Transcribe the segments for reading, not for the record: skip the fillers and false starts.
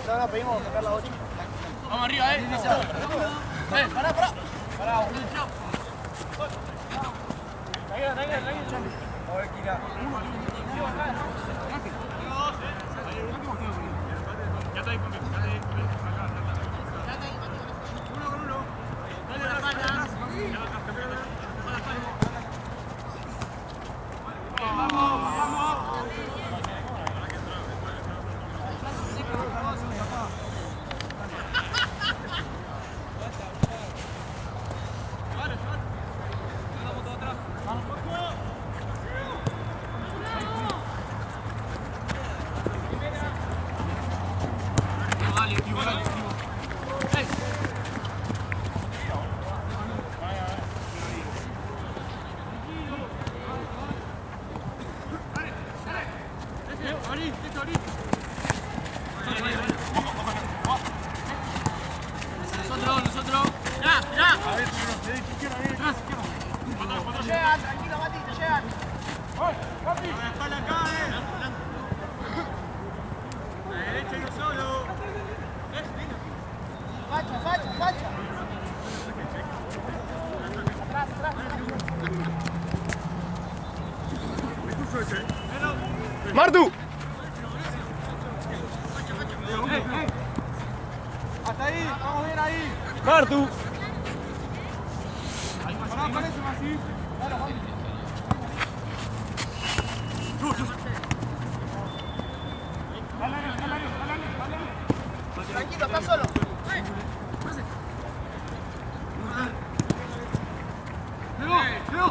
No, pedimos sacar la 8. Vamos arriba, pará. Pará, boludo. Tranquilo. A ver, Kira. Ya está ahí conmigo. Uno con uno. Dale la espalda. Vamos. Nosotros. Ya. A ver, Te llegan, tranquilo, Mati, te llegan. Mati. La espalda acá, La derecha y no solo. Facha. Atrás. ¡Martu! Hasta ahí, vamos bien ahí. ¡Martu! Pará, eso, así. Dale, Juan. Dale. Tranquilo, está solo. Leo.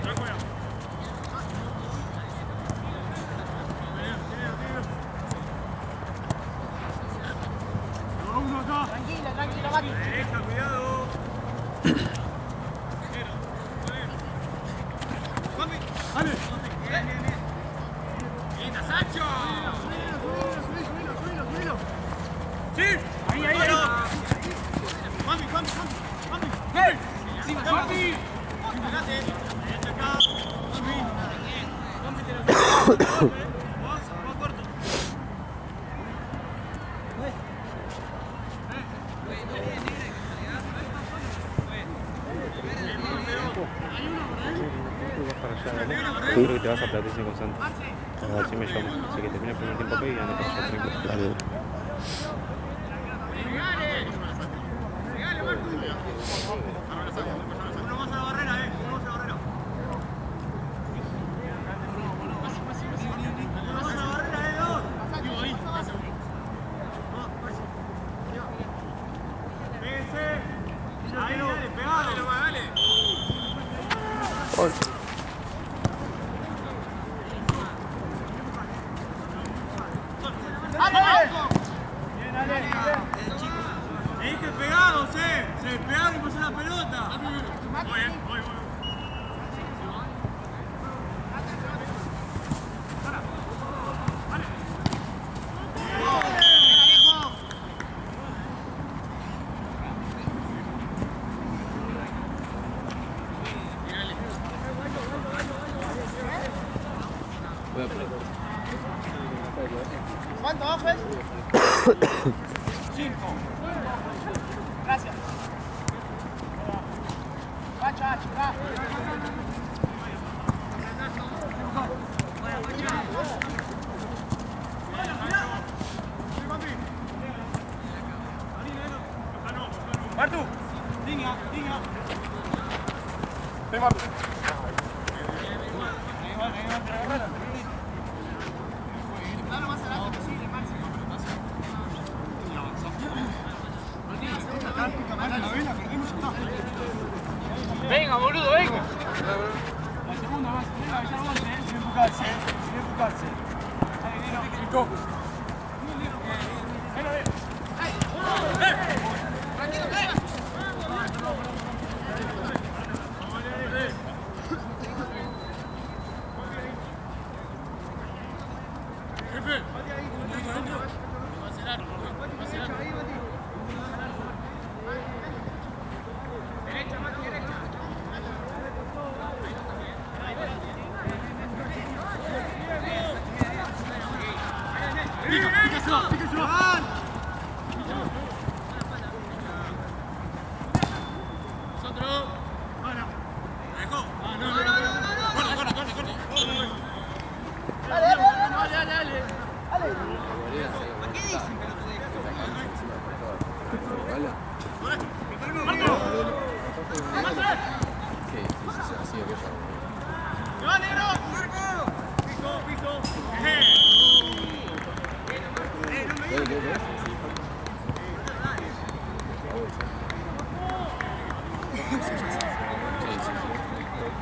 Blanco. Tranquilo, Mati. Derecha, cuidado. Dale. Linda, Sacho. Subilo. Sí. Ahí. Mami. ¡Hey! Mami. Fíjate. Derecha acá. Vos corto. Yo creo que te vas a Platense con Santi. A ver si me llamo. Así que termina el primer tiempo acá y anda para allá tranquilo. Dale. Pegale, Martu. Uno más a la barrera, Uno más a la barrera. Uno más a la barrera, dos. Ahí. Péguense. Ahí, dale, pegale nomás, dale. Bien, Ale. Le dije pegados, se despegaron y pasó la pelota. Voy. ¿Cuánto bajo es? 5. Gracias. Pacha, va. Martu. Diga. Ven, Martu. Dale más adelante posible, máximo. Venga, boludo, venga. La segunda más, ya aguante, sin empujarse, Nico. Tranquilo, Bala. ¿Qué? Así de aquella. ¡No, negro! ¡Marco! ¡Pico, pico! ¿Qué?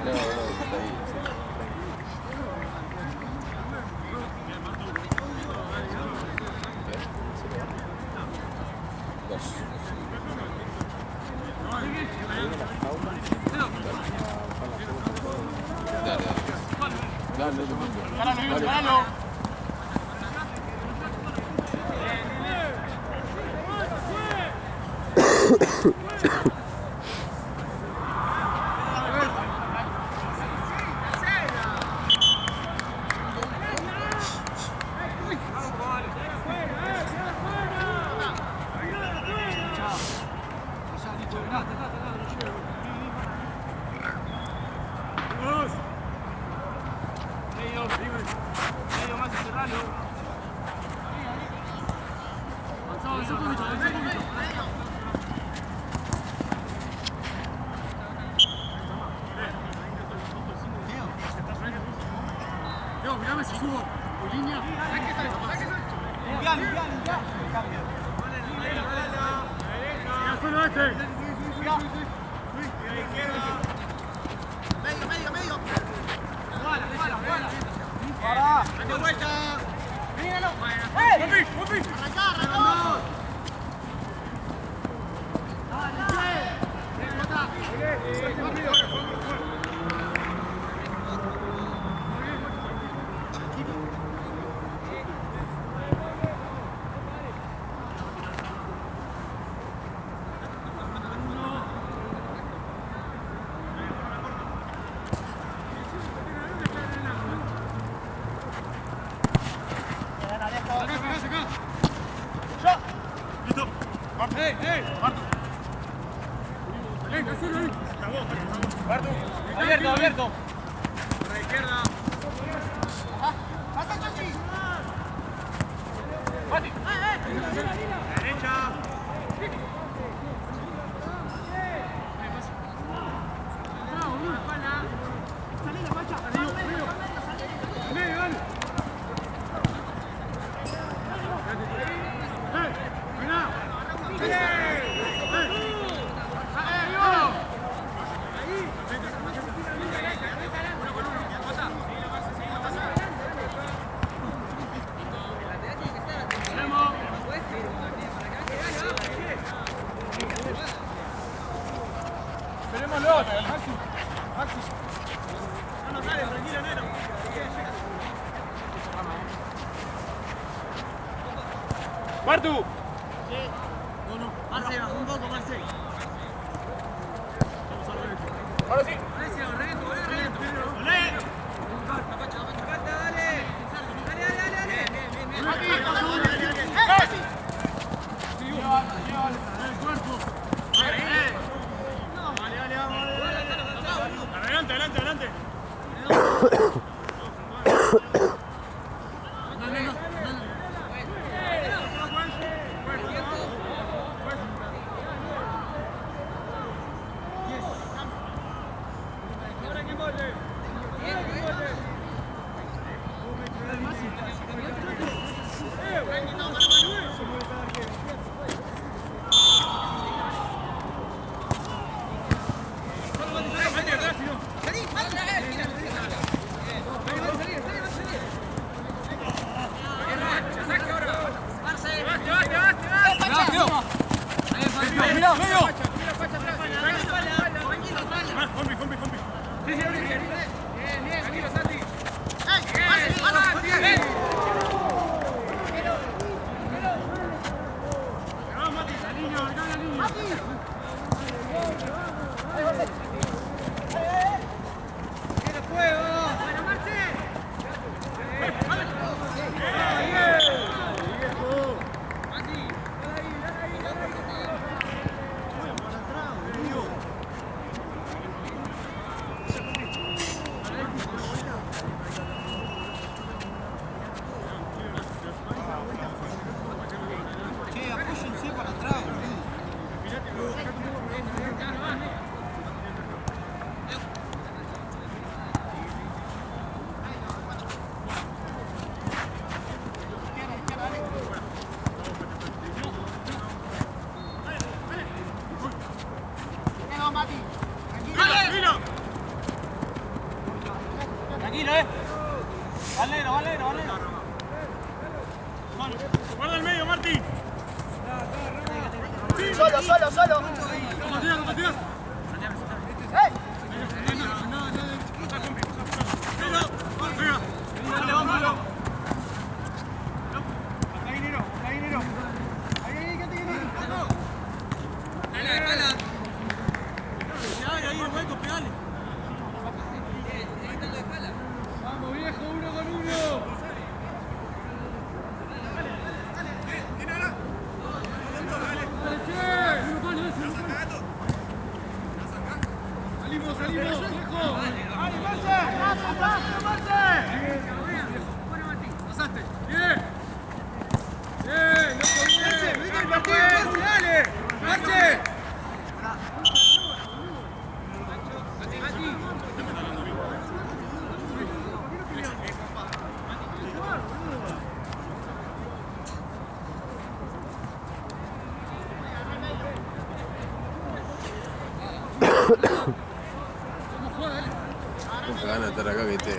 No, está ahí. Dos. Dale, ¡Paralo! Medio más y cerralo. Avanza un poquito, avanza un poquito. Leo, mirame si subo por línea. Limpia. Ya solo este. Medio. Jugala. Para. De vuelta. Míralo. ¡Pupi! Arrancá. Listo. Marto. Abierto. Por la izquierda. ¡Pasa, Chachi! ¡Mati! La derecha. Salí la pacha. Dale. Esperémoslo, Maxi. No sale, tranquilo, Nero. ¡Martu! Marce, baja un poco, Marce. Vamos a ver esto. Ahora sí. ¡Olé! Adelante. Valero. Guarda el medio, Martín. Solo. Matías. Vamos viejo, 1 con 1. Salimos, viejo. Pasaste. Bien, loco, bien. Dale, marche. Mucha ganas de estar acá, viste.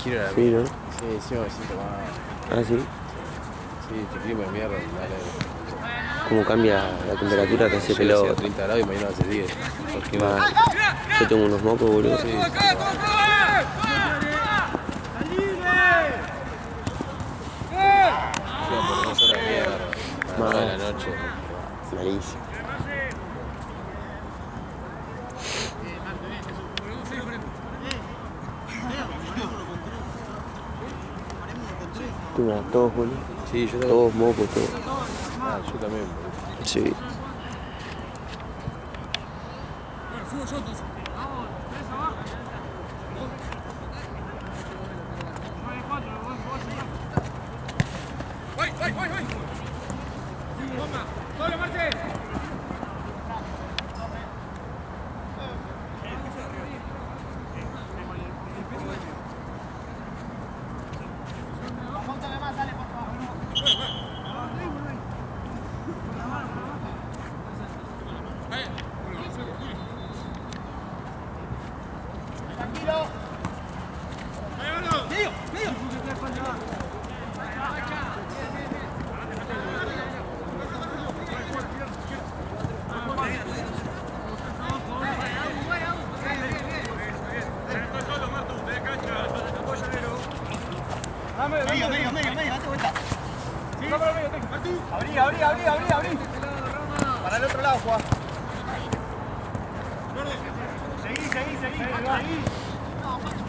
Quiero ir a la Sí, ¿no? Sí, sí, me siento mal. Ah, sí. Sí, este clima de mierda. Dale. ¿Cómo cambia la temperatura? Te hace Yo decía pelota. 30 grados y mañana hace 10. Porque Va. Yo tengo unos mocos, boludo. Sí, por 2 horas de mierda. A las 9 de la noche. Malísimo. Mira, todos, boludo. Sí, yo también. Todos mocos, todos. Ah, yo también. Boludo. Sí. Subo yo entonces. Vamos, 3 abajo. Voy. Toma, solo, Marce. Medio, date vuelta. Abrí. Para el otro lado, Juan. Seguí.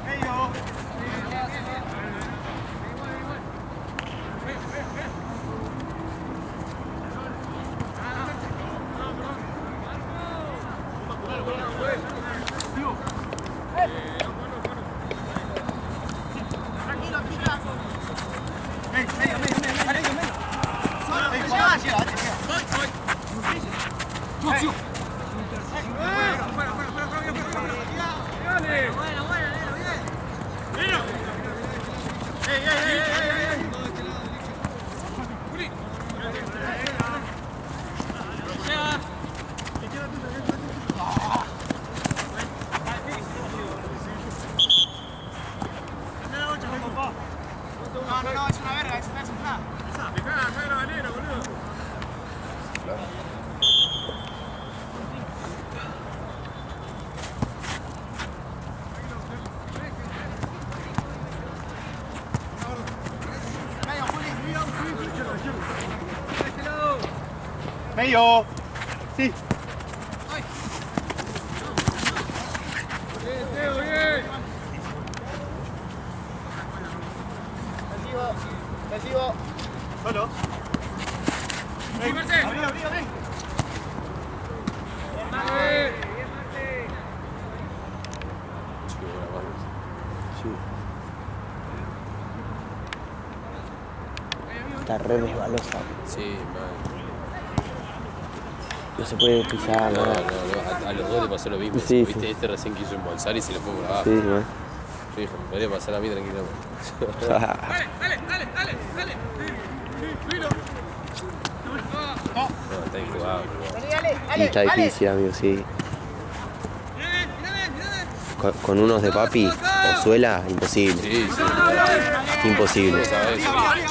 Medio. No, es una verga, es una desenflada. Dejá la Valero, boludo. Medio. Sí. Teo, bien. Recibo. Solo. Sí, Marce. Abrí. Sí. Está re resbalosa. Sí, man. No se puede pisar, No, nada. a los dos le pasó lo mismo. Sí, ¿Viste? sí. Este recién quiso embolsar y se le fue por abajo. Sí, man. Yo dije, me podría pasar a mí tranquilamente. Dale. Filo. No, está injugado. Y está difícil, amigo, sí. Con unos de papi, Pozuela, imposible. Sí, sí. Imposible. ¿Sabes? Abrí.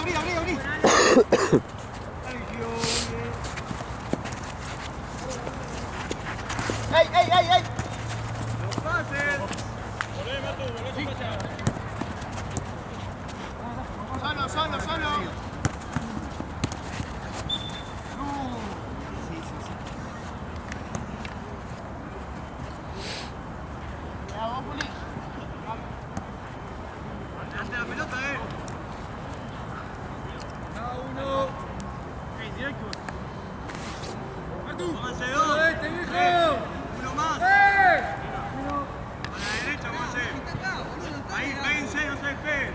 ¡Ey! ¡No pases! Solo. Ante la pelota, Cada uno. Pónganse dos. Uno más. A la derecha, pónganse. Ahí, péguense, no se despeguen.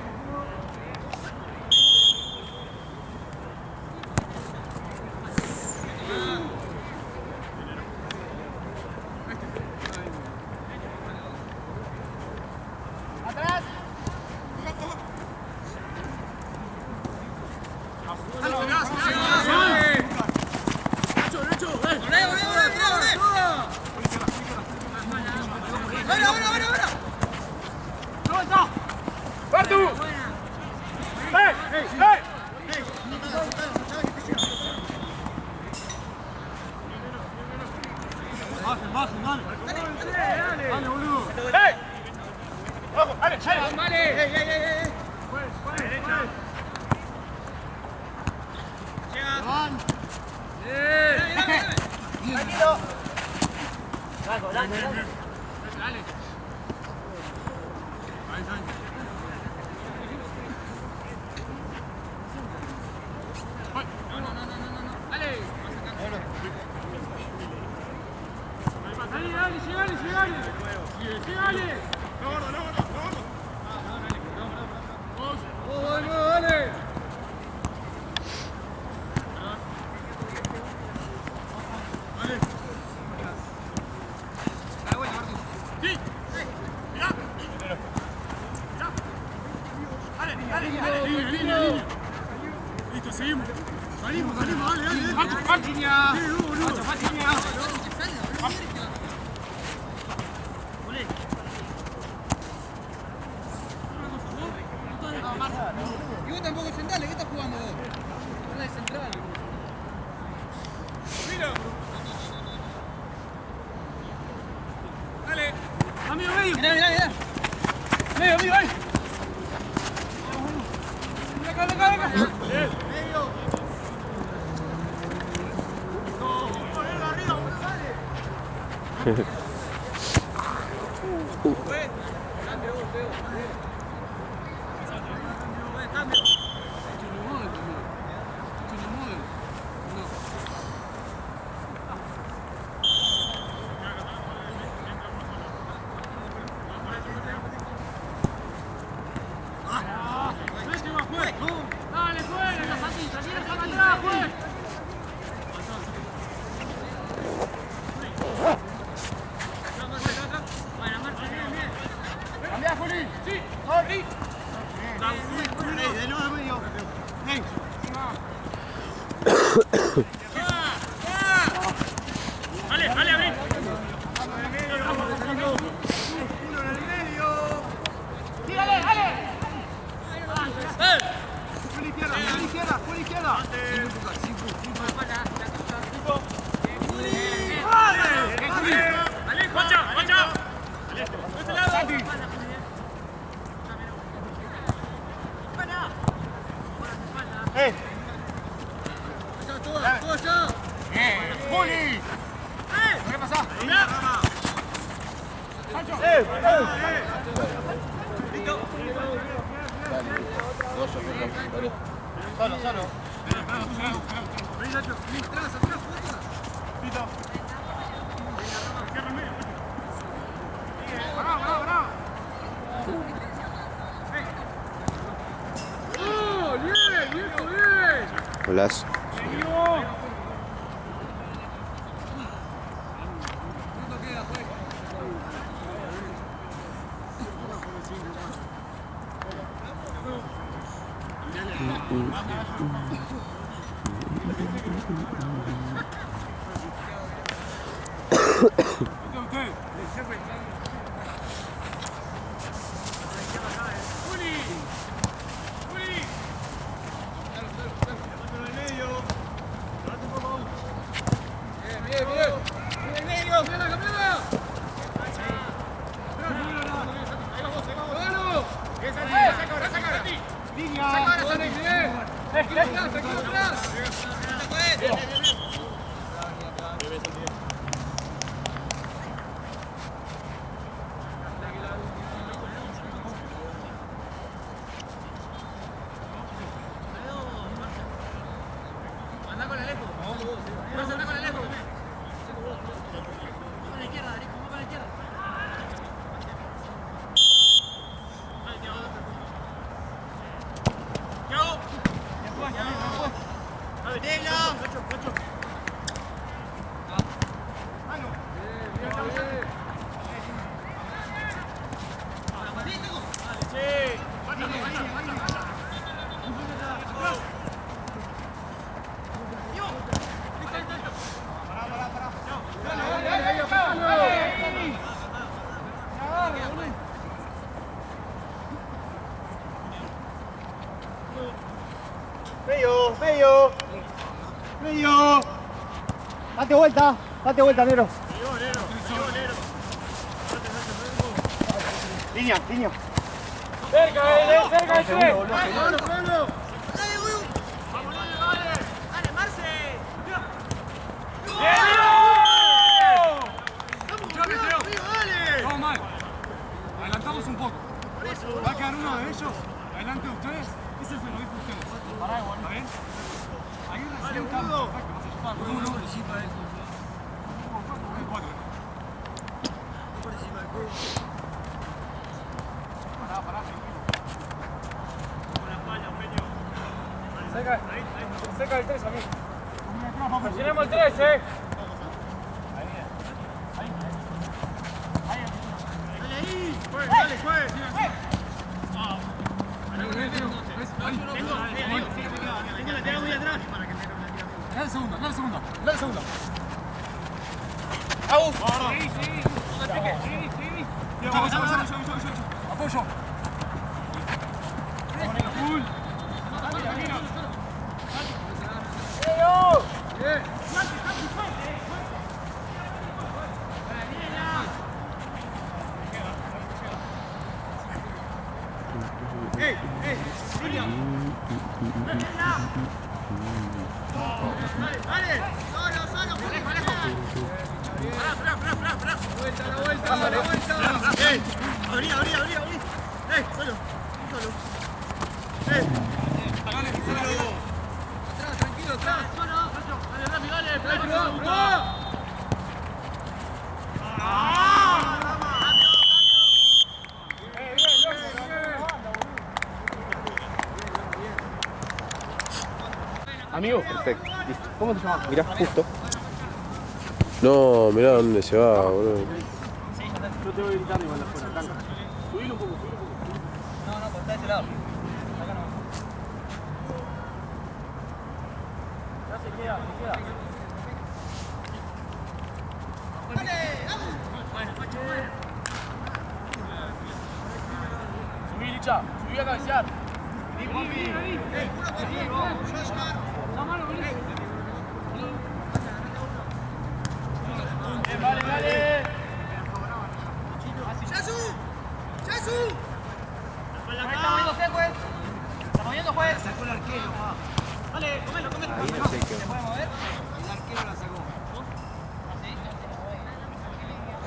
Atrás. Bajen, dale. Dale, boludo. Tranquilo. Listo, seguimos. Salimos, dale. Línea. Y vos tampoco centrales, ¿qué estás jugando vos? Una de central. Dale. Amigo, medio. Mirá. Medio, ahí. Venga. Dale, juega, la patita, tira esa atrás, juega. Cambia, Juli. Sí, Sorry. de nuevo medio. Ven. Dale, abrí. Uno en el medio. Tírale, dale. Full izquierda. Dale, guacha. De este lado. Todo allá. Juli. ¿Qué pasa? Listo. Dale. Dos, dale. Solo. Vení, Nacho. Atrás, Listo. Bravo. ¡Oh, bien! Golazo. Medio. Date vuelta, negro. Línea. Cerca, cerca, ¡Dale, Marce! Vamos mal. Adelantamos un poco. Va a quedar uno de ellos adelante de ustedes. Ese es el obispo de ustedes. ¿Está bien? Ahí recién cambio. Perfecto, vas a ayudar. Uno participa de eso. Pará, tranquilo. Cerca del 3, amigo. Presionemos el 3, Dale, juegue. Tengo muy atrás. Dale segunda. Apoyo. Amigo. Perfecto, listo. ¿Cómo te llamas? Mirá, justo. No, mirá dónde se va, boludo. Yo te voy gritando igual afuera, tranca. Subilo un poco. No, pues está de ese lado. Acá no. Ya se queda. Subí, Licha. Subí a cabecear. Vale. ¡Yasu! Está moviendo, juez. Sacó el arquero. Dale, comelo. Ahí no sé qué. ¿Se puede mover? El arquero la sacó.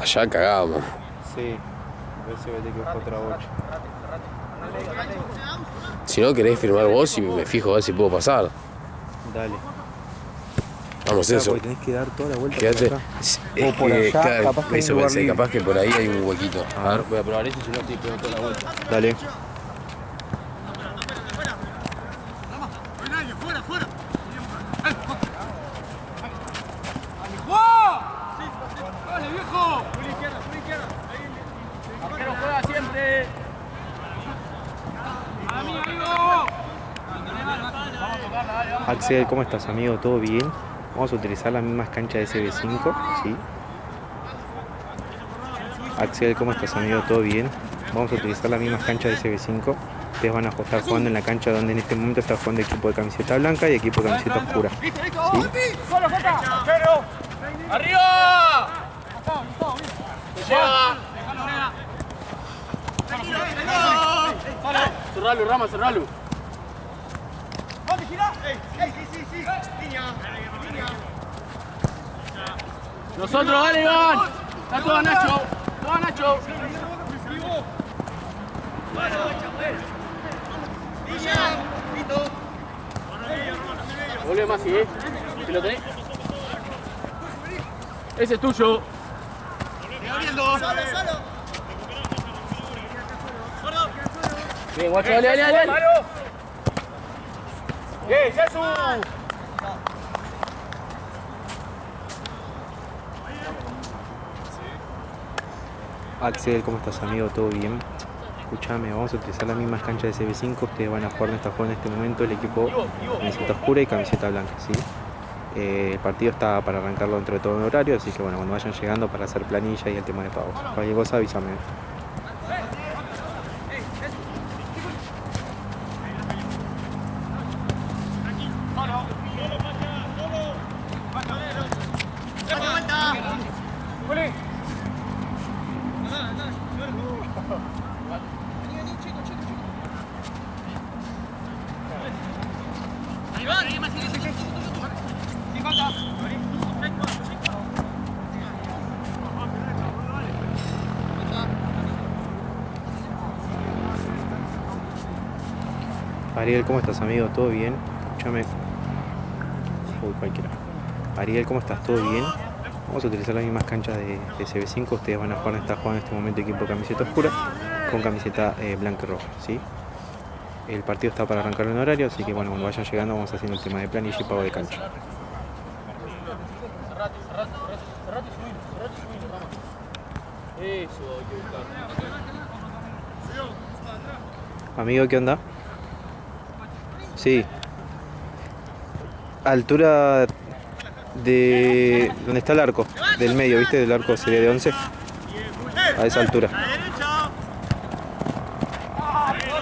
Allá cagamos. Sí. A ver si voy a tener que bajar otra bocha. Si no querés firmar vos y me fijo a ver si puedo pasar. Dale. Vamos, Claro, eso. porque tenés que dar toda la vuelta Quédate. por acá. Es O por que, allá, claro, capaz que hay eso un lugar pensé, libre. capaz que por ahí hay un huequito. A ver, voy a probar eso, si no estoy pegando toda la vuelta. Dale. ¡Fuera! ¡Dale, viejo! Por izquierda. Arquero juega siempre. ¡A mí, amigo! Vamos a tocarla, dale, vamos. Axel, ¿cómo estás, amigo? ¿Todo bien? Vamos a utilizar las mismas canchas de SB5, ¿sí? Axel, ¿cómo estás, amigo? ¿Todo bien? Vamos a utilizar las mismas canchas de SB5. Ustedes van a estar jugando en la cancha donde en este momento está jugando equipo de camiseta blanca y equipo de camiseta oscura. ¿Sí? ¡Solo, Jota! ¡Arquero! ¡Arriba! cerralo, Rama, cerralo. ¿Dónde gira? Sí. Línea. Nosotros, dale, Iván. Está todo Nacho. Todo Nacho. Vuelve más, ¿sí? ¿Sí lo tenés? Ese es tuyo. Bien, guacho, dale. ¡Bien, Jesús! Axel, ¿cómo estás, amigo? ¿Todo bien? Escuchame, vamos a utilizar las mismas canchas de CB5. Ustedes van a jugar en esta jugada en este momento el equipo camiseta oscura y camiseta blanca, ¿sí? El partido está para arrancarlo dentro de todo el horario, así que bueno, cuando vayan llegando para hacer planilla y el tema de pagos. Cualquier cosa, avísame. Ariel, ¿cómo estás, amigo? ¿Todo bien? Escúchame. Uy, cualquiera. Ariel, ¿cómo estás? ¿Todo bien? Vamos a utilizar las mismas canchas de CB5. Ustedes van a jugar, están jugando en este momento equipo camiseta oscura con camiseta blanca y roja, ¿sí? El partido está para arrancar en horario, así que bueno, cuando vayan llegando vamos haciendo el tema de planilla y pago de cancha. Amigo, ¿qué onda? Sí. Altura de donde está el arco, del medio, ¿viste? Del arco sería de 11. A esa altura.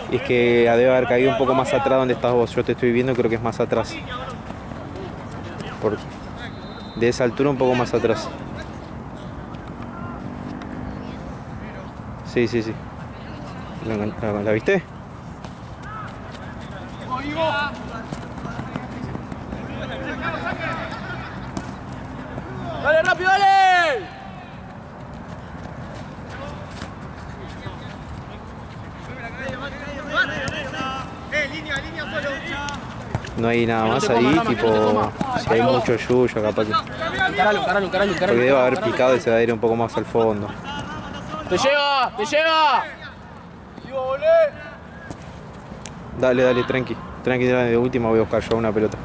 Y es que debe haber caído un poco más atrás donde estás vos. Yo te estoy viendo, creo que es más atrás. De esa altura un poco más atrás. Sí. ¿La viste? ¡Dale, rápido, dale! Línea, solo. No hay nada más ahí, tipo, si hay mucho yuyo, capaz que... Encaralo. Porque debe haber picado y se va a ir un poco más al fondo. ¡Te lleva! Dale, tranqui, de última voy a buscar yo una pelota.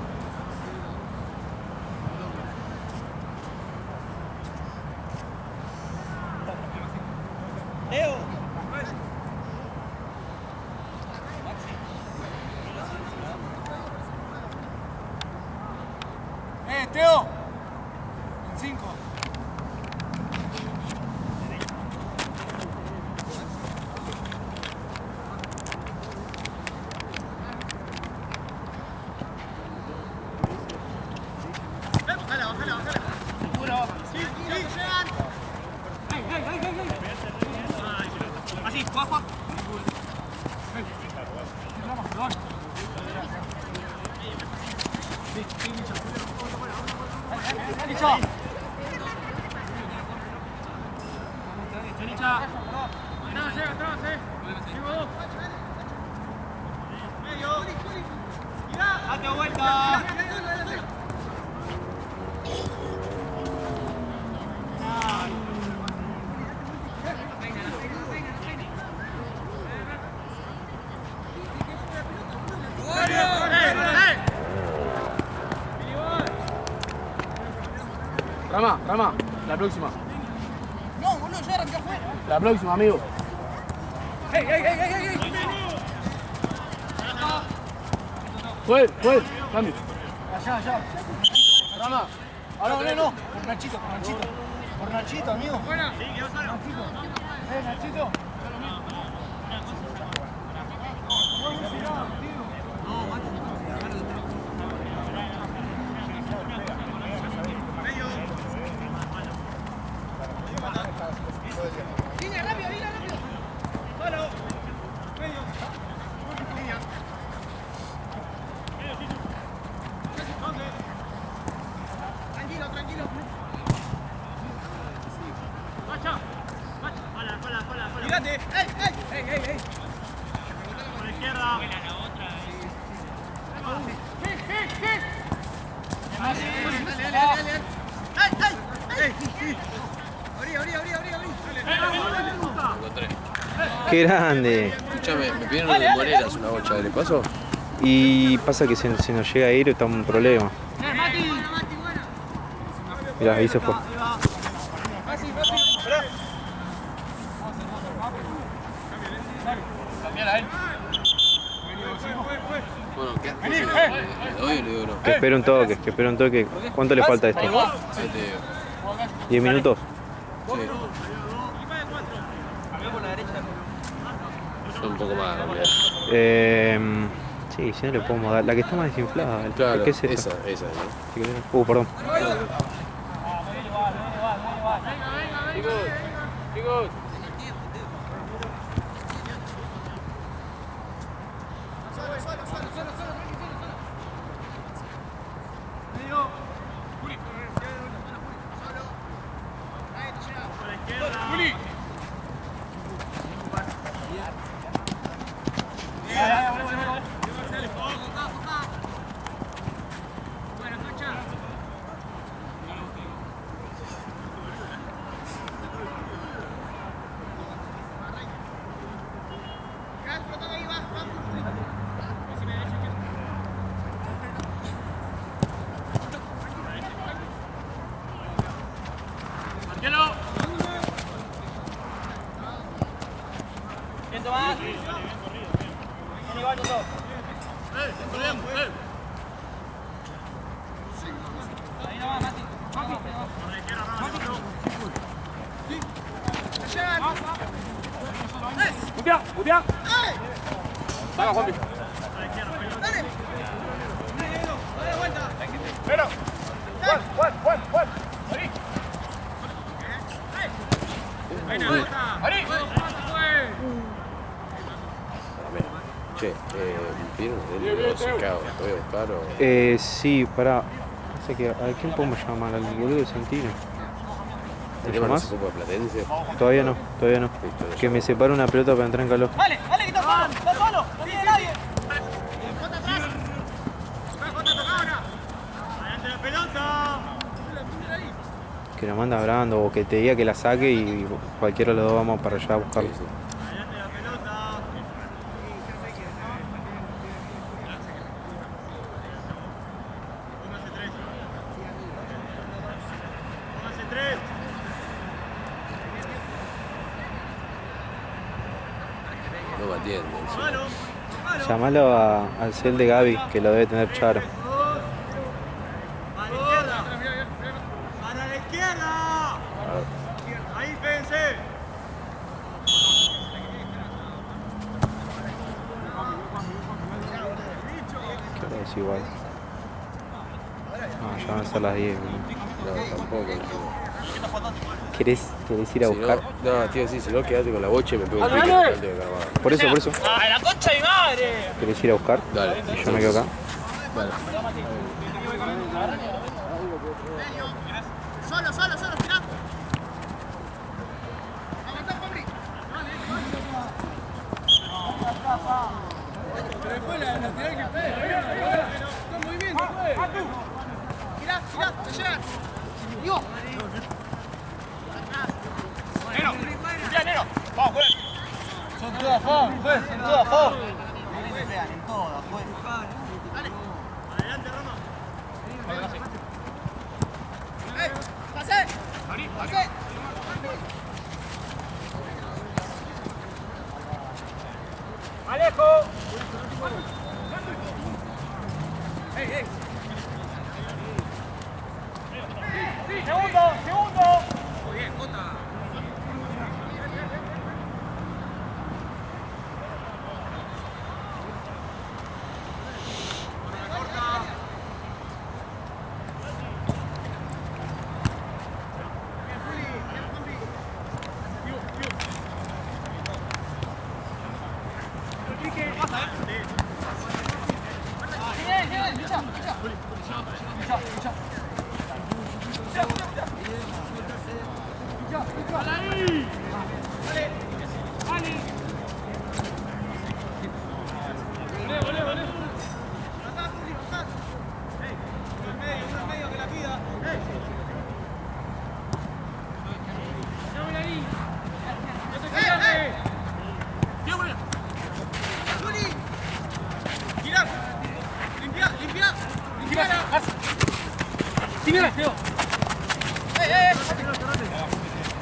Teo. 5. Bájala. Sí, llegan. Así, Juan. Date vuelta. Rama, la próxima. No, boludo, ya arranqué afuera. La próxima, amigo. ¡Ey! Juez, cambio. Allá. Rama. Ahora no. Por Nachito, amigo. Buena. Nachito. Línea rápido. Medio. ¡Fíjate! ¡Ey! Por la izquierda. ¡Qué grande! Escuchame, me pidieron lo de Moreras una bocha, ¿le paso? Y pasa que se nos llega a ir, está un problema. Mirá, ahí se fue. Bueno, ¿qué? ¿Le doy o le digo no? Que espere un toque, que espere un toque. ¿Cuánto le falta a esto? 7 digo. 10 minutos. Sí. Son un poco más, ¿no? Sí, si no le podemos dar. La que está más desinflada. Claro, ¿Qué es esta? esa, ¿no? Perdón. Che, ¿me pidieron el negocio? ¿Qué hago? ¿Lo voy a buscar o...? Sí, pará. No sé qué, ¿a quién podemos llamar? ¿Al boludo de Santino? ¿Lo ¿Tenemos llamás? ese poco de Platense? Todavía no. Listo, Que me separe una pelota para entrar en calor. ¡Dale, que está solo! ¡No tiene nadie! Adelante la pelota. Que la manda Brando o que te diga que la saque y cualquiera de los dos vamos para allá a buscarlo. Sí. Adelante la pelota. Póngase 3. Póngase 3. No me atienden. Sí. Mano. Llamalo al cel de Gaby, que lo debe tener Charo. A la izquierda. Para la izquierda. Ahí, pense. ¿Qué hora es igual? No, ya van a ser las 10. boludo. No, tampoco. No. ¿Querés ir a Si buscar? no, tío, sí, si no, quédate con la bocha y me pego un pique antes de acabar. Por eso. ¡A la concha de mi madre! ¿Querés ir a buscar? Dale. Y yo me quedo acá. Dale. Solo, tirá. Tirá, te llegan. Digo. Nero. Vamos, juez. Son todas a favor, juez. Son todas a favor. En todas, juez. Dale. Adelante, Roma. ¡Pasé! ¡Pasé! Alejo. Segundo. Muy bien, Jota.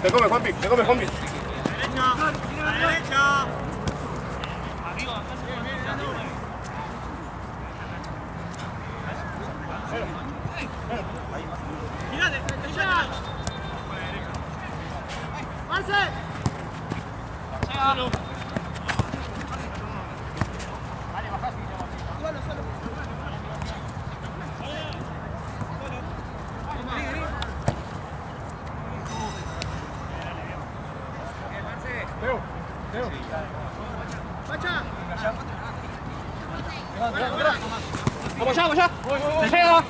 Te come, Juanpi, te come, Juanpi. Derecha, a la derecha. Girate, allá. ¡Marce! Vamos allá. Se llega.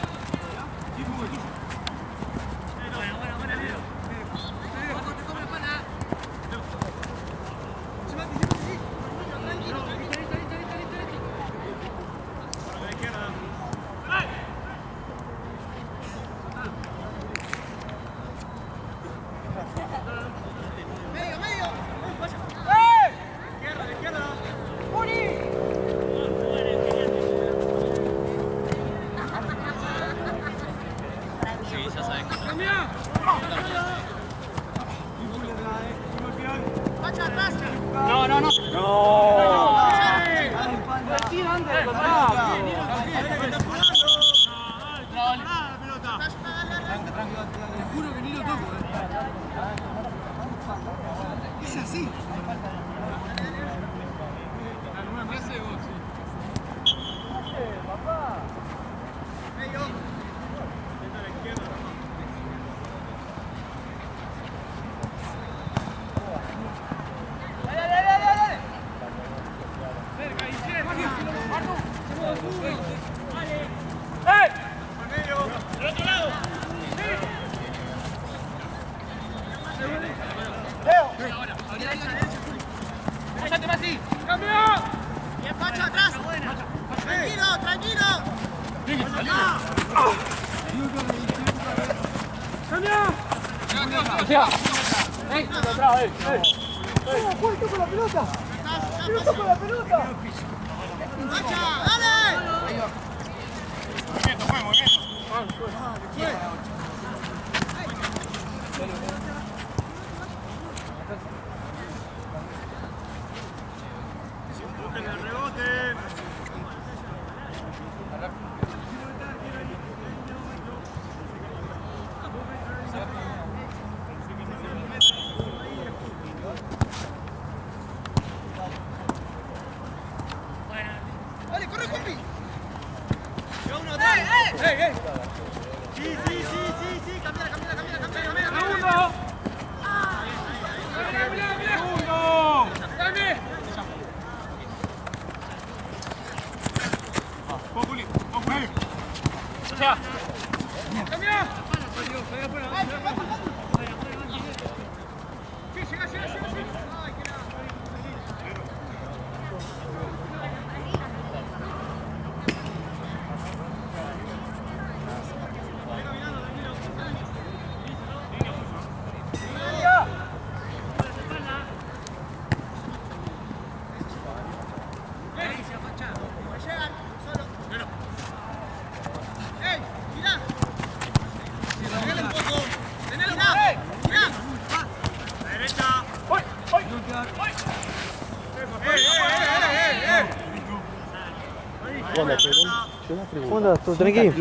¿Todo tranqui?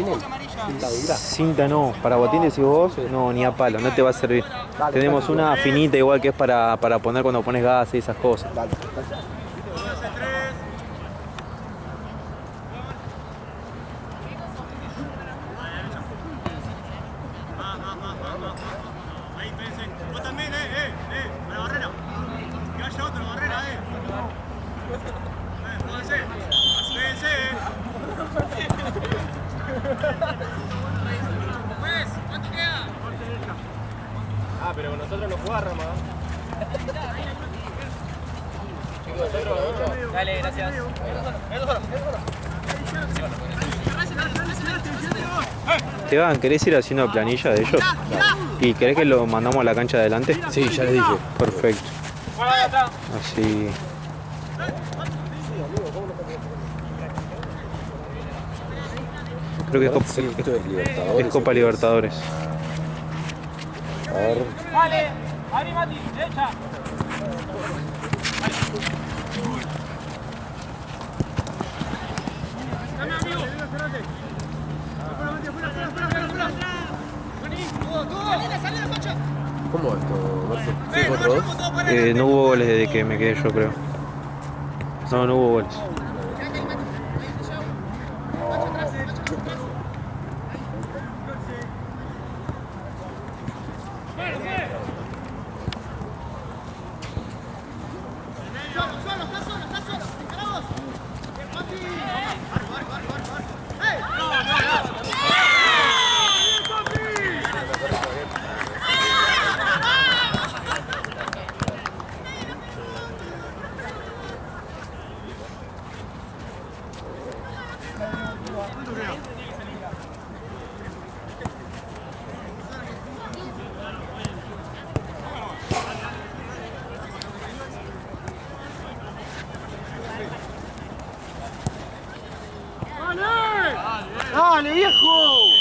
Cinta no, para botines y vos, no, ni a palo, no te va a servir. Tenemos una finita igual que es para poner cuando pones gas y esas cosas. Ahí, pense. Vos también, a la barrera. Que haya otra barrera, Pónganse. Pense, Pues, ¿cuánto queda? Ah, pero con nosotros no jugás, Rama. Dale, gracias. Esteban, ¿querés ir haciendo planilla de ellos? ¿Y querés que lo mandamos a la cancha de adelante? Sí, ya les dije. Perfecto. Así. Creo que es Sí, esto es Libertadores. Copa Libertadores. A ver. Vale, Ari Mati, derecha. ¿Cómo va esto, Marce? ¿4-2? No hubo goles desde que me quedé yo, creo. No hubo goles. ¡Dale, viejo!